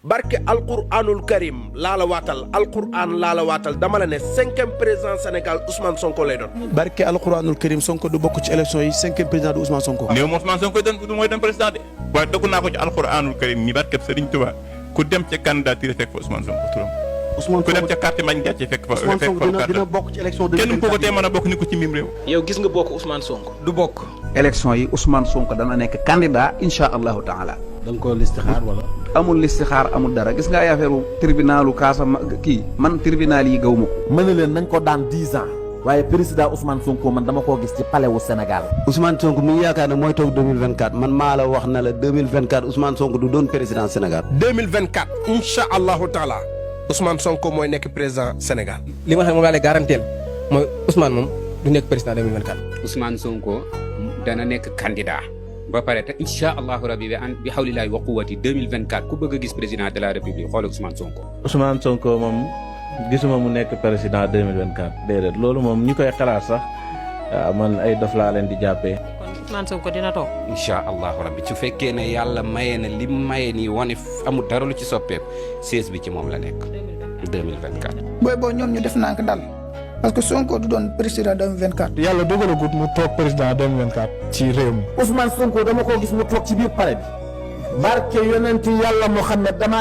barke alquranul karim laa la waatal alquran laa la waatal dama la ne 5e président Sénégal Ousmane Sonko lay doon. barke alquranul karim Sonko du bokk ci élection yi 5e président du Ousmane Sonko. néew ma Ousmane Sonko mooy doon président de waaye dogg naa ko ci alquranul karim ni barke Serigne Touba ku dem ca candidature fekk fa Ousmane Sonko turam. Ousmane ku dem Sonko ca carte mañ gàcce fekk fa Ousmane Sonko dina bokk ci élection 2024 kenn ku ko tee mën a bokk ni ko ci mim réew. yow gis nga bokk Ousmane Sonko. du bokk. élection yi Ousmane Sonko dana nekk candidat incha allahu taala. da nga koo listixaar wala. amul listixaar amul dara gis nga ay affaire tribunalu Casamance kii man tribunal yi gaw ma ko. mën na leen nañ ko daan 10 ans. waaye président Ousmane Sonko man dama koo gis ci palais wu Sénégal. Ousmane Sonko mi ngi yaakaar ne mooy toog 2024 man maa la wax na la 2024 Ousmane Sonko du doon président Sénégal. 2024 incha allahu taala Ousmane Sonko mooy nekk président Sénégal. li ma xam moom laa lay garanteel mooy Ousmane moom du nekk président 2024. Ousmane Sonko dana nekk candidat ba pare te incha allahu rabi bi hawlillahi wa quwwati 2024 ku bëgg a gis président de la république xoolal Ousmane Sonko. Ousmane Sonko moom gisuma mu nekk président 2024 déedéet loolu moom ñi koy xalaat sax waaw man ay dof laa leen di jàppee. kon Ousmane Sonko dina toog. incha allahu rabi su fekkee ne yàlla maye na li maye nii wane amul dara lu ci soppeeku siège bi ci moom la nekk 2024. booy boo ñoom ñu def nànk dal parce que Sonko du doon président 2024. yàlla dogalagut mu toog président 2024 ci réew mi. Ousmane Sonko dama koo gis mu toog ci biir palais bi. barke yonenti yàlla Muhammad dama